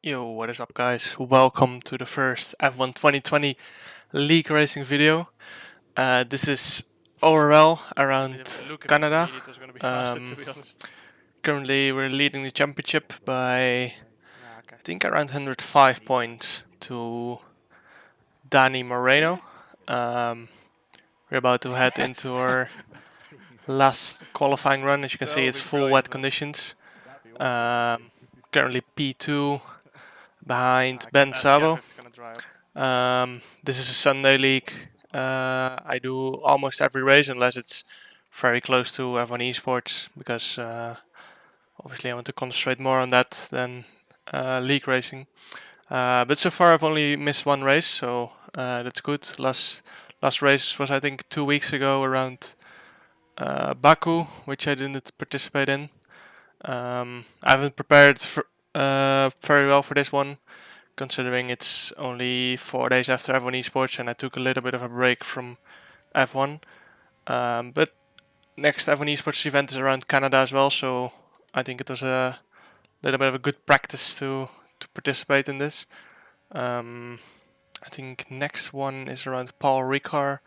Yo, what is up guys? Welcome to the first F1 2020 League Racing video. This is ORL around Canada. Currently we're leading the championship by I think around 105 points to Danny Moreno. We're about to head into our last qualifying run. As you can see, it's full wet conditions. Currently P2 behind Ben Sabo. This is a Sunday league. I do almost every race unless it's very close to F1 Esports because obviously I want to concentrate more on that than league racing. But so far I've only missed one race, so that's good. Last race was I think 2 weeks ago around Baku, which I didn't participate in. I haven't prepared very well for this one, considering it's only 4 days after F1 Esports and I took a little bit of a break from F1. But next F1 Esports event is around Canada as well, so I think it was a little bit of a good practice to participate in this. I think next one is around Paul Ricard.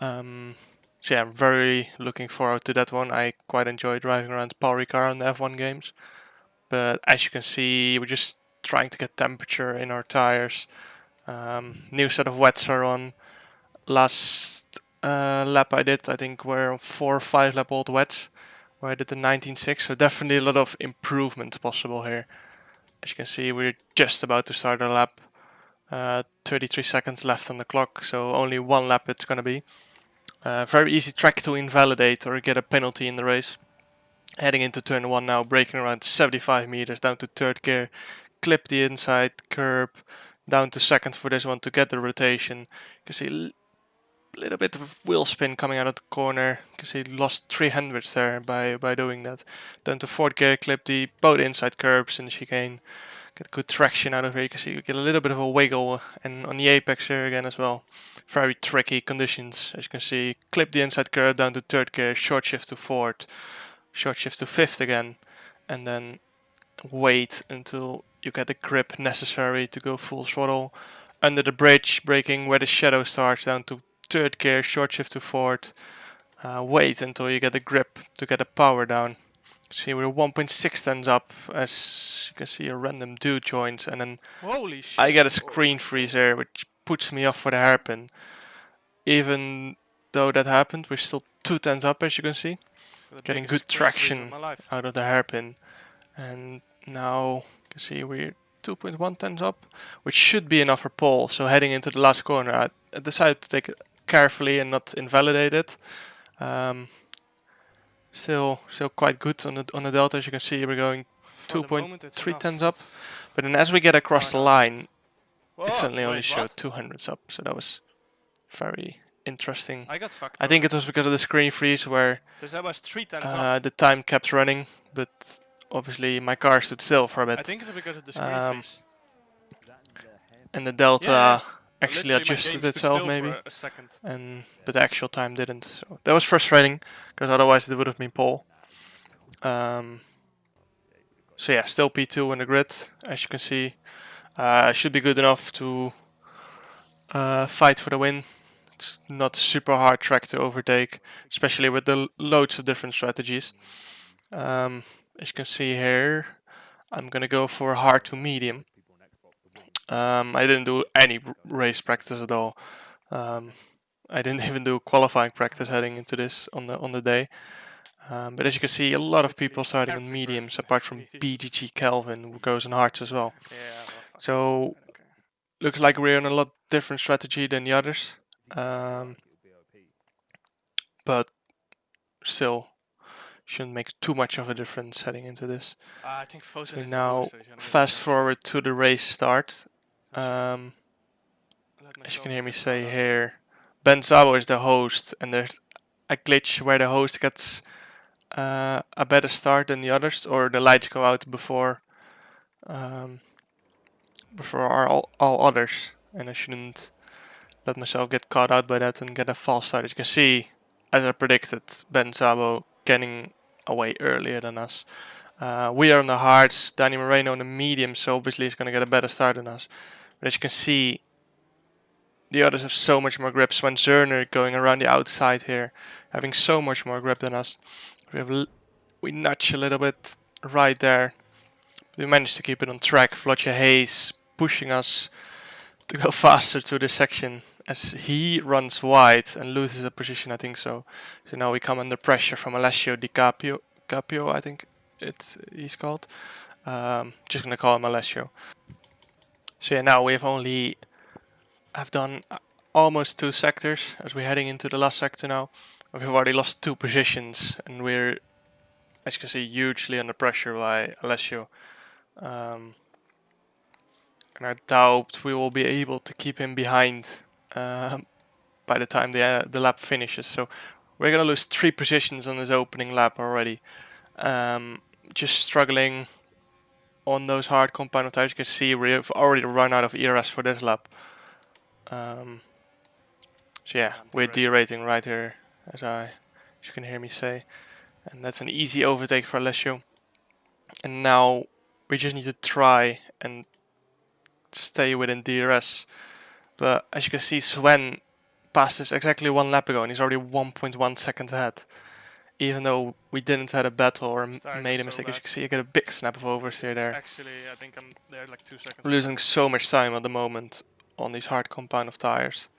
So yeah, I'm very looking forward to that one. I quite enjoy driving around Paul Ricard on the F1 games. But as you can see, we're just trying to get temperature in our tires. New set of wets are on. Last lap I did, I think we're on 4 or 5 lap old wets, where I did the 19.6, so definitely a lot of improvement possible here. As you can see, we're just about to start our lap. 33 seconds left on the clock, so only one lap it's gonna be. Very easy track to invalidate or get a penalty in the race. Heading into turn 1 now, braking around 75 meters down to third gear, clip the inside curb, down to second for this one to get the rotation. You can see a little bit of wheel spin coming out of the corner. You can see lost 300 there by doing that. Down to fourth gear, clip the both inside curbs in the chicane. Get good traction out of here. You can see you get a little bit of a wiggle, and on the apex here again as well. Very tricky conditions. As you can see, clip the inside curb down to third gear, short shift to fourth, short shift to fifth again, and then wait until you get the grip necessary to go full throttle. Under the bridge, braking where the shadow starts, down to third gear, short shift to fourth. Wait until you get the grip to get the power down. See, we're 1.6 tons up, as you can see a random dude joins, and then Holy shit. I get a screen freeze there, which puts me off for the hairpin. Even though that happened, we're still 2 tons up, as you can see. Getting good traction out of the hairpin. And now, you can see we're 2.1 tons up, which should be enough for pole. So heading into the last corner, I decided to take it carefully and not invalidate it. Still quite good on the delta. As you can see, we're going 2.3 tons up. But then as we get across the line, it suddenly only showed 200s up. So that was very interesting. I think it was because of the screen freeze where the time kept running, but obviously my car stood still for a bit. I think it's because of the screen freeze. And the delta actually adjusted itself maybe, but the actual time didn't. So that was frustrating because otherwise it would have been pole. So yeah, still P2 in the grid, as you can see. Should be good enough to fight for the win. It's not a super hard track to overtake, especially with the loads of different strategies. As you can see here, I'm gonna go for hard to medium. I didn't do any race practice at all. I didn't even do qualifying practice heading into this on the day. But as you can see, a lot of people starting on mediums, apart from BGG Kelvin, who goes on hards as well. So looks like we're on a lot different strategy than the others. But still, shouldn't make too much of a difference heading into this. So now fast forward to the race start. As you can hear me say here, Ben Zabo is the host, and there's a glitch where the host gets a better start than the others, or the lights go out before all others, and I shouldn't let myself get caught out by that and get a false start. As you can see, as I predicted, Ben Zabo getting away earlier than us. We are on the hards, Danny Moreno on the medium, so obviously he's going to get a better start than us. But as you can see, the others have so much more grip. Sven Zerner going around the outside here, having so much more grip than us. We nudge a little bit right there. We managed to keep it on track. Flotsje Hayes pushing us to go faster through this section as he runs wide and loses a position, I think so. So now we come under pressure from Alessio Di Capio, I think he's called. Just gonna call him Alessio. So yeah, now we've done almost 2 sectors as we're heading into the last sector now. We've already lost 2 positions and we're, as you can see, hugely under pressure by Alessio. And I doubt we will be able to keep him behind by the time the lap finishes. So we're gonna lose 3 positions on this opening lap already. Just struggling on those hard compound tires. You can see we've already run out of ERS for this lap. So yeah, we're derating right here, as you can hear me say. And that's an easy overtake for Alessio. And now we just need to try and stay within DRS. But as you can see, Sven passed us exactly 1 lap ago and he's already 1.1 seconds ahead. Even though we didn't have a battle or made a mistake, as you can see, I get a big snap of oversteer there. Actually, I think I'm there like 2 seconds. We're losing so much time at the moment on these hard compound of tires.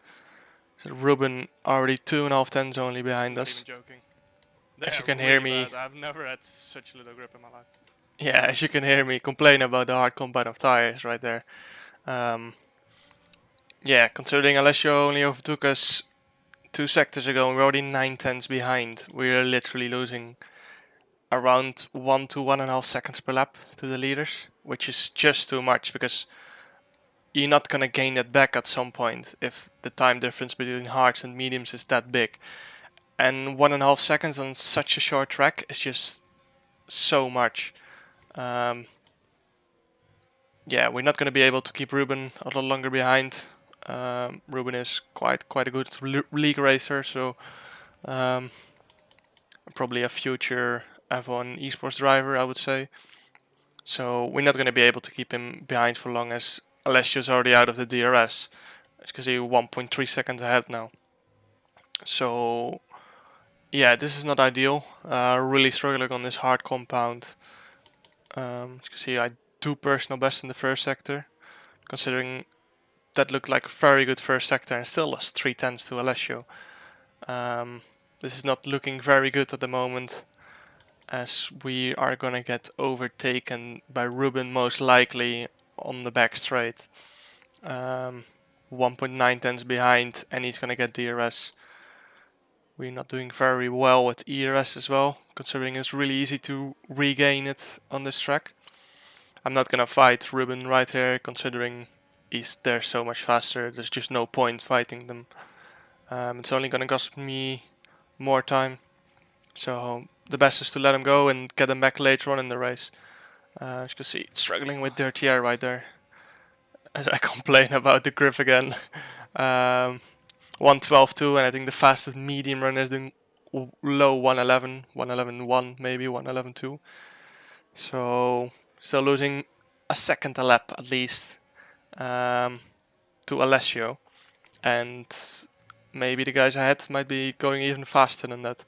So Ruben already 2.5 tenths only behind us. Not even joking. As you can hear me, bad. I've never had such little grip in my life. Yeah, as you can hear me complain about the hard compound of tires right there. Yeah, considering Alessio only overtook us 2 sectors ago and we're already 9 tenths behind, we're literally losing around 1 to 1.5 seconds per lap to the leaders, which is just too much because you're not gonna gain that back at some point if the time difference between hards and mediums is that big. And 1.5 seconds on such a short track is just so much. Yeah, we're not going to be able to keep Ruben a lot longer behind. Ruben is quite a good league racer, so probably a future F1 esports driver, I would say. So we're not going to be able to keep him behind for long as Alessio's already out of the DRS. As you can see, 1.3 seconds ahead now. So yeah, this is not ideal. Really struggling on this hard compound. As you can see, I do personal best in the first sector, considering that looked like a very good first sector and still lost 3 tenths to Alessio. This is not looking very good at the moment, as we are gonna get overtaken by Ruben most likely on the back straight. 1.9 tenths behind and he's gonna get DRS. We're not doing very well with ERS as well, considering it's really easy to regain it on this track. I'm not gonna fight Ruben right here, considering they're so much faster. There's just no point fighting them. It's only gonna cost me more time. So the best is to let him go and get him back later on in the race. As you can see, struggling with dirty air right there. As I complain about the grip again. 112.2, and I think the fastest medium runner is doing low 111, 111.1, maybe 111.2. So still losing a second a lap at least to Alessio, and maybe the guys ahead might be going even faster than that.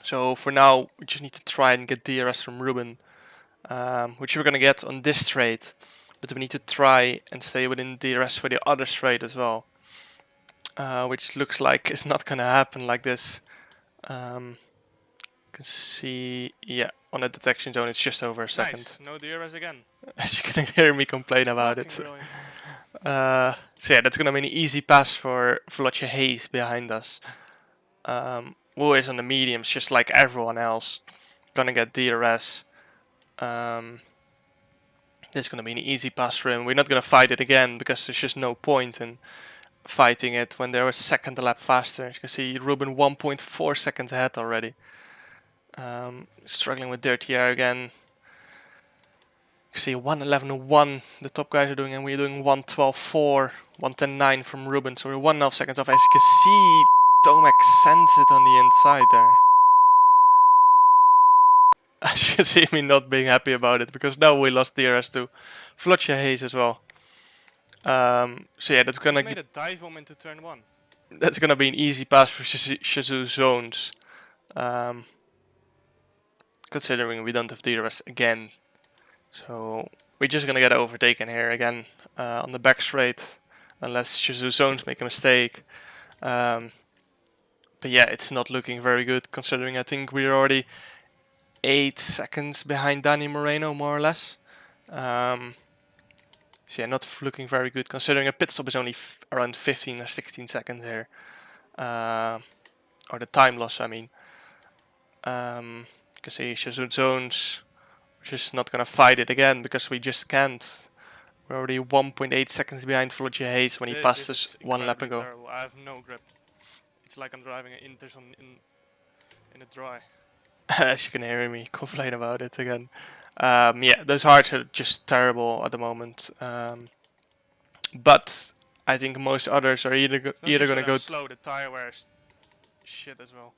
So for now, we just need to try and get DRS from Ruben, which we're gonna get on this straight, but we need to try and stay within DRS for the other straight as well. Which looks like it's not gonna happen like this. You can see, yeah, on the detection zone it's just over a second. Nice. No DRS again. As you can hear me complain about it. So yeah, that's gonna be an easy pass for Flotsje Hayes behind us. Who is on the mediums just like everyone else. Gonna get DRS. This is gonna be an easy pass for him. We're not gonna fight it again because there's just no point in fighting it when they're a second a lap faster. As you can see, Ruben 1.4 seconds ahead already. Struggling with dirty air again. You can see 111.1 the top guys are doing, and we're doing 112.4, 110.9 from Ruben, so we're 1.5 seconds off. As you can see, Tomac sends it on the inside there. As you can see me not being happy about it, because now we lost DRS to Flotja Hayes as well. So yeah, He made a dive bomb into turn 1. that's gonna be an easy pass for Shazoo Zones. Considering we don't have DRS again. So we're just gonna get overtaken here again on the back straight, unless Shazoo Zones make a mistake. But yeah, it's not looking very good, considering I think we're already 8 seconds behind Danny Moreno, more or less. So yeah, not looking very good, considering a pit stop is only around 15 or 16 seconds here. Or the time loss, I mean. You can see Shazoo Zones, we're just not gonna fight it again, because we just can't. We're already 1.8 seconds behind Floyd Hayes when he passed us one lap ago. Terrible. I have no grip. It's like I'm driving an Inters in a dry. As you can hear me complain about it again. Yeah, those hards are just terrible at the moment. But I think most others are either gonna go slow. The tire wears shit as well.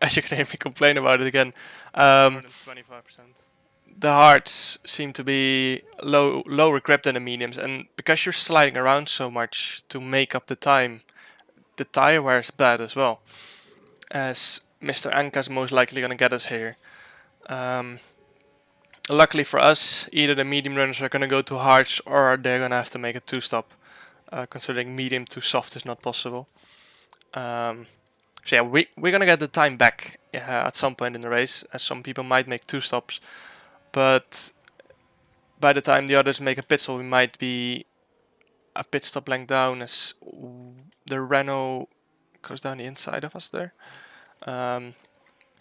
As you can hear me complain about it again. More than 25%. The hards seem to be lower grip than the mediums, and because you're sliding around so much to make up the time, the tire wear is bad as well. As Mr. Anka's most likely gonna get us here. Luckily for us, either the medium runners are gonna go to hards or they're gonna have to make a 2-stop, considering medium to soft is not possible. So yeah, we're gonna get the time back at some point in the race, as some people might make 2 stops, but by the time the others make a pit stop, we might be a pit stop length down, as the Renault goes down the inside of us there. So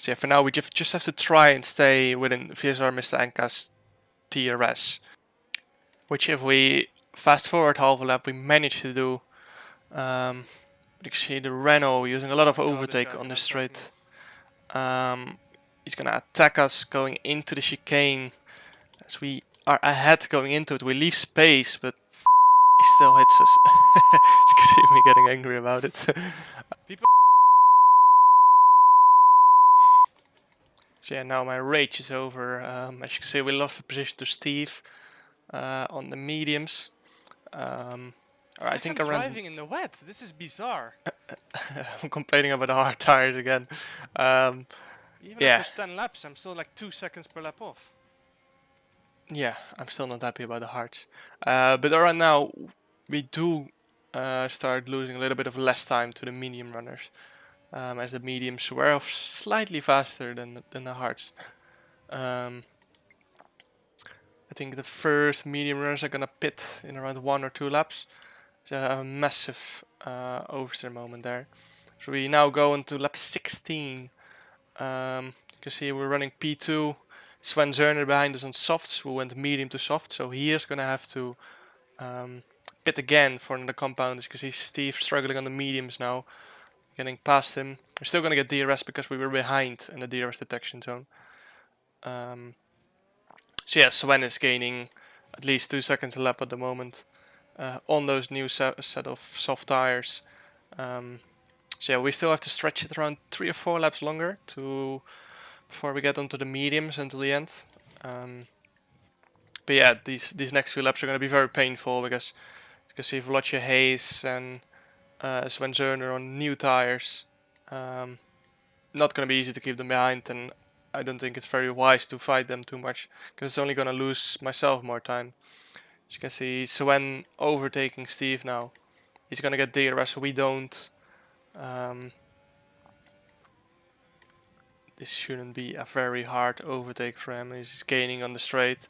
yeah, for now we just have to try and stay within VSR Mr. Anka's TRS, which if we fast forward half a lap we managed to do. You can see the Renault using a lot of overtake on the straight. He's gonna attack us going into the chicane, as we are ahead going into it. We leave space, but he still hits us. You can see me getting angry about it. People. So yeah, now my rage is over. As you can see, we lost the position to Steve on the mediums. I think I'm driving in the wet. This is bizarre. I'm complaining about the hard tires again. Even yeah. after 10 laps, I'm still like 2 seconds per lap off. Yeah, I'm still not happy about the hards. But right now, we do start losing a little bit of less time to the medium runners, as the mediums were slightly faster than the hards. I think the first medium runners are gonna pit in around 1 or 2 laps. So a massive oversteer moment there. So we now go into lap 16. You can see we're running P2. Sven Zerner behind us on softs, who went medium to soft, so he is gonna have to pit again for the compound. As you can see, Steve struggling on the mediums now, getting past him. We're still gonna get DRS because we were behind in the DRS detection zone. So yeah, Sven is gaining at least 2 seconds a lap at the moment on those new set of soft tires. So yeah, we still have to stretch it around 3 or 4 laps longer before we get onto the mediums until the end. But yeah, these next few laps are going to be very painful, because you can see Vlotje Hayes and Sven Zerner on new tires. Not going to be easy to keep them behind, and I don't think it's very wise to fight them too much, because it's only going to lose myself more time. As you can see, Sven overtaking Steve now. He's going to get DRS, so we don't. This shouldn't be a very hard overtake for him. He's gaining on the straight.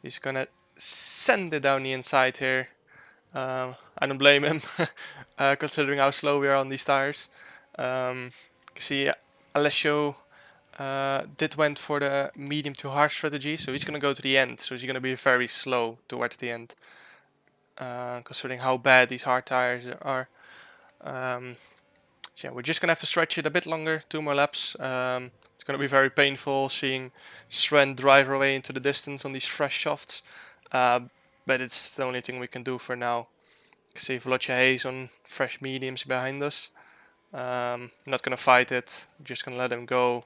He's gonna send it down the inside here. I don't blame him, considering how slow we are on these tires. See, Alessio went for the medium to hard strategy, so he's gonna go to the end. So he's gonna be very slow towards the end, considering how bad these hard tires are. So yeah, we're just gonna have to stretch it a bit longer, 2 more laps. It's gonna be very painful seeing Sven drive away into the distance on these fresh softs, but it's the only thing we can do for now. You can see Vlotje Hayes on fresh mediums behind us. Not gonna fight it, just gonna let him go.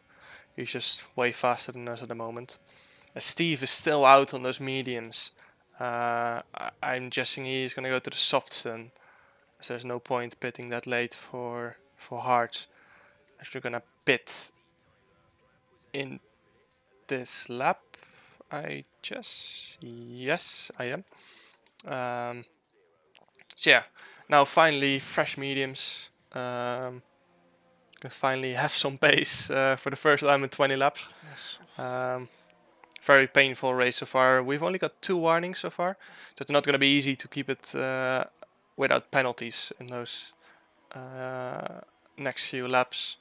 He's just way faster than us at the moment. Steve is still out on those mediums. I'm guessing he's gonna go to the softs then, as there's no point pitting that late for hards. As we're gonna pit in this lap, I guess. Yes, I am. So yeah, now finally fresh mediums. Can finally have some pace for the first time in 20 laps. Very painful race so far. We've only got 2 warnings so far, so it's not going to be easy to keep it without penalties in those next few laps.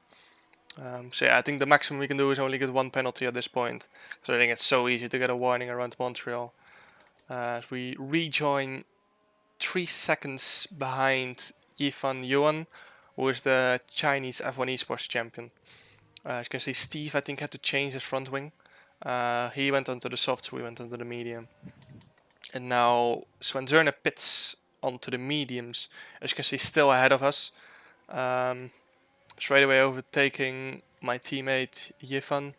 So yeah, I think the maximum we can do is only get 1 penalty at this point. So I think it's so easy to get a warning around Montreal. As we rejoin 3 seconds behind Yifan Yuan, who is the Chinese F1 esports champion. As you can see, Steve I think had to change his front wing. He went onto the softs, we went onto the medium. And now Svensson pits onto the mediums. As you can see, still ahead of us. Straight away overtaking my teammate Yifan,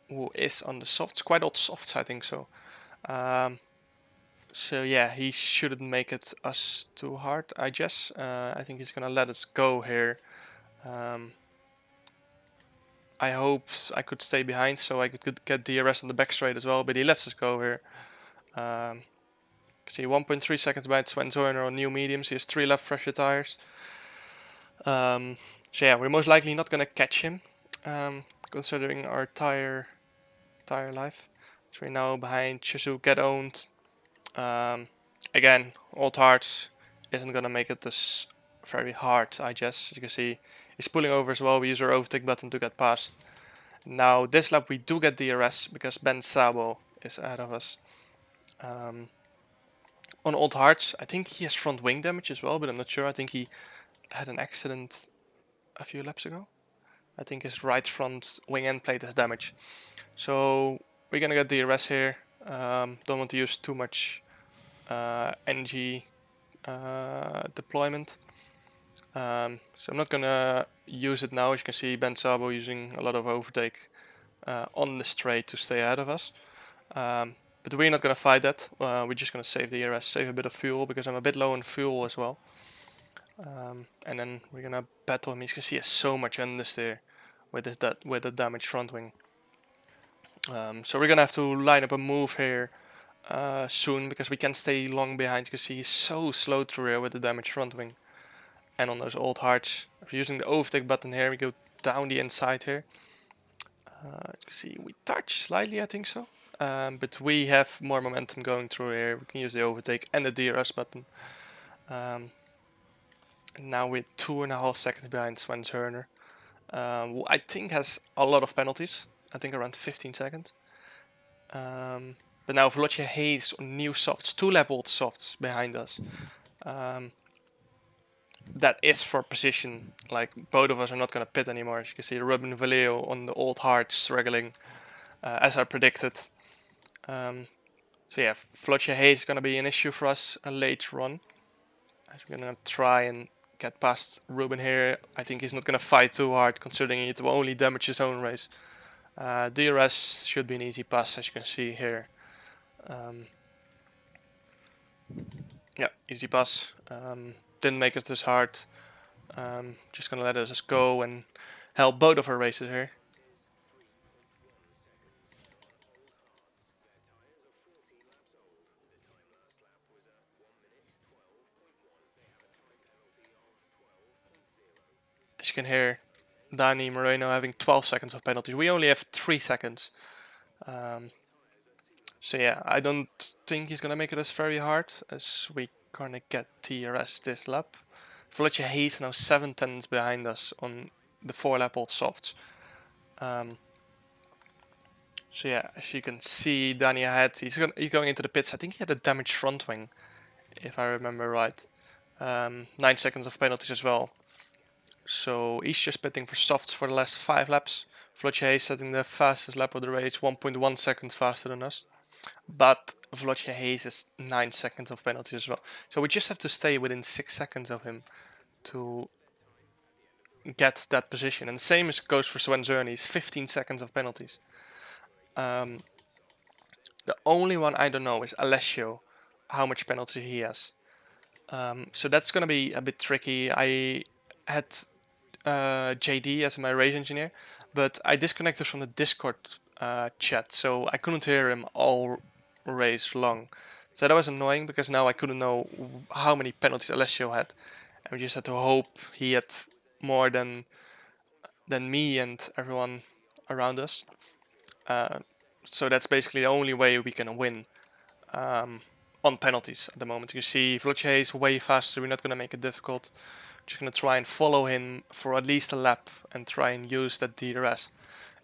who is on the softs, quite old softs I think so. So yeah, he shouldn't make it us too hard, I guess. I think he's gonna let us go here. I hoped I could stay behind so I could get DRS on the back straight as well, but he lets us go here. See 1.3 seconds behind Sven Zorner on new mediums. He has 3 lap fresher tires. So yeah, we're most likely not gonna catch him, considering our tire life. So we're now behind Chisu, get owned. Again, old hearts isn't gonna make it this very hard, I guess. As you can see, he's pulling over as well. We use our overtake button to get past. Now this lap we do get DRS because Ben Sabo is ahead of us. On old hearts, I think he has front wing damage as well, but I'm not sure. I think he had an accident a few laps ago. I think his right front wing end plate has damage. So we're gonna get DRS here. Don't want to use too much energy deployment. So I'm not gonna use it now. As you can see, Ben Sabo using a lot of overtake on the straight to stay ahead of us. But we're not gonna fight that. We're just gonna save the DRS, save a bit of fuel because I'm a bit low on fuel as well. And then we're gonna battle him. You can see he has so much understeer with the damaged front wing. So we're gonna have to line up a move here soon because we can't stay long behind. You can see he's so slow to rear with the damaged front wing. And on those old hearts, if we're using the overtake button here, we go down the inside here. You can see we touch slightly, I think so. But we have more momentum going through here. We can use the overtake and the DRS button. And now we're 2.5 seconds behind Sven Turner, who I think has a lot of penalties. I think around 15 seconds. But now Vlotje Hayes on new softs, 2 lap old softs behind us. That is for position. Like both of us are not going to pit anymore. As you can see, Ruben Vallejo on the old hard struggling, as I predicted. So yeah, Vlotje Hayes is going to be an issue for us later on. As we're going to try and get past Ruben here. I think he's not going to fight too hard, considering it will only damage his own race. DRS should be an easy pass, as you can see here. Yeah, easy pass. Didn't make it this hard. Just gonna let us go and help both of our races here. As you can hear, Dani Moreno having 12 seconds of penalties. We only have 3 seconds. So yeah, I don't think he's gonna make it as very hard as we gonna get TRS this lap. Vlotje Hayes now 7 tenths behind us on the 4 lap old softs. So yeah, as you can see, Dani ahead. He's going into the pits. I think he had a damaged front wing, if I remember right. 9 seconds of penalties as well. So he's just pitting for softs for the last 5 laps. Vlotje Hayes setting the fastest lap of the race, 1.1 seconds faster than us. But Vlotje Hayes is 9 seconds of penalties as well. So we just have to stay within 6 seconds of him to get that position. And the same goes for Sven Zerny's 15 seconds of penalties. The only one I don't know is Alessio, how much penalty he has. So that's gonna be a bit tricky. I had JD as my race engineer, but I disconnected from the Discord chat, so I couldn't hear him all race long. So that was annoying because now I couldn't know how many penalties Alessio had, and we just had to hope he had more than me and everyone around us. So that's basically the only way we can win on penalties at the moment. You see, Vlotje is way faster. We're not going to make it difficult. Just going to try and follow him for at least a lap and try and use that DRS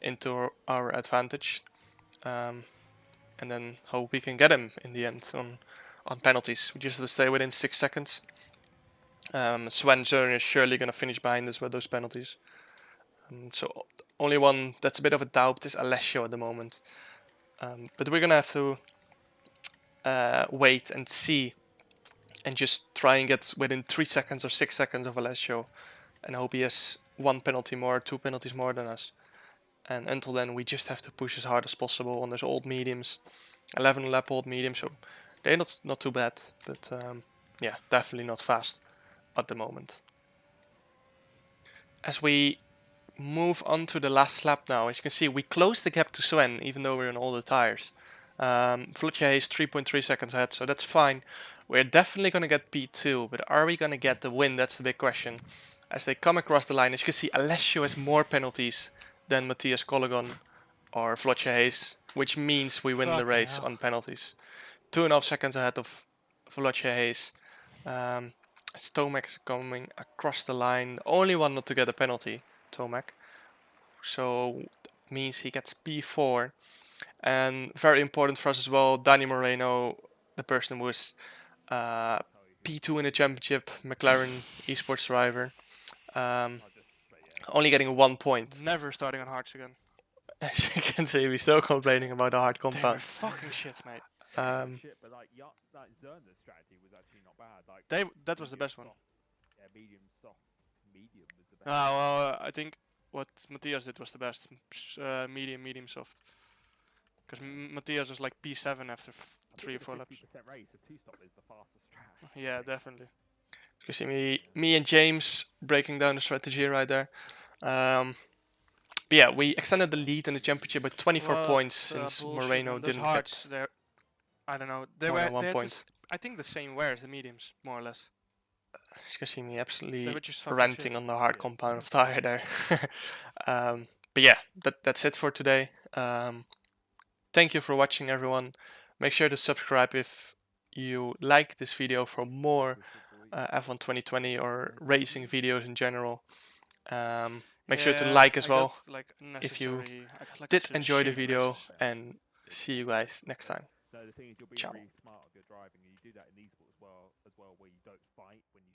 into our advantage. And then hope we can get him in the end on penalties. We just have to stay within 6 seconds. Sven Zern is surely going to finish behind us with those penalties. So only one that's a bit of a doubt is Alessio at the moment. But we're going to have to wait and see and just try and get within 3 seconds or 6 seconds of Alessio and hope he has 1 penalty more, 2 penalties more than us. And until then we just have to push as hard as possible on those old mediums. 11 lap old mediums, so they're not too bad, but yeah, definitely not fast at the moment. As we move on to the last lap now, as you can see, we closed the gap to Sven even though we're on older tires. Vlotje is 3.3 seconds ahead, so that's fine. We're definitely going to get P2, but are we going to get the win? That's the big question. As they come across the line, as you can see, Alessio has more penalties than Matthias Collegon or Vlotje, which means we win the race on penalties. 2.5 seconds ahead of Vlotje. Tomac is coming across the line. The only one not to get a penalty, Tomac. So that means he gets P4. And very important for us as well, Danny Moreno, the person who was P2 in the championship, McLaren esports driver, only getting 1 point. Never starting on hards again. As you can see, we're still complaining about the hard They were compound. fucking shit, mate. Shit, but like that Zerner strategy was actually not bad. Like That was the best one. Yeah, medium soft, medium was the best. Well, I think what Matthias did was the best. Medium soft. Because Matthias was like P7 after 3 or 4 laps. 50% race, a two-stop is the fastest strat. Yeah, definitely. You see me and James breaking down the strategy right there. But yeah, we extended the lead in the championship by 24 points since Moreno didn't get I don't know. They more were than 1 point. I think the same wear as the mediums, more or less. You can see me absolutely They were just fucking ranting shit. on the hard compound of tire there. But yeah, that's it for today. Thank you for watching, everyone. Make sure to subscribe if you like this video for more F1 2020 or racing videos in general. Make sure to like as well if you did enjoy the video, and see you guys next time. So the thing is, you'll be Ciao. really smart if you're driving, and you do that in esports as well, where you don't fight when you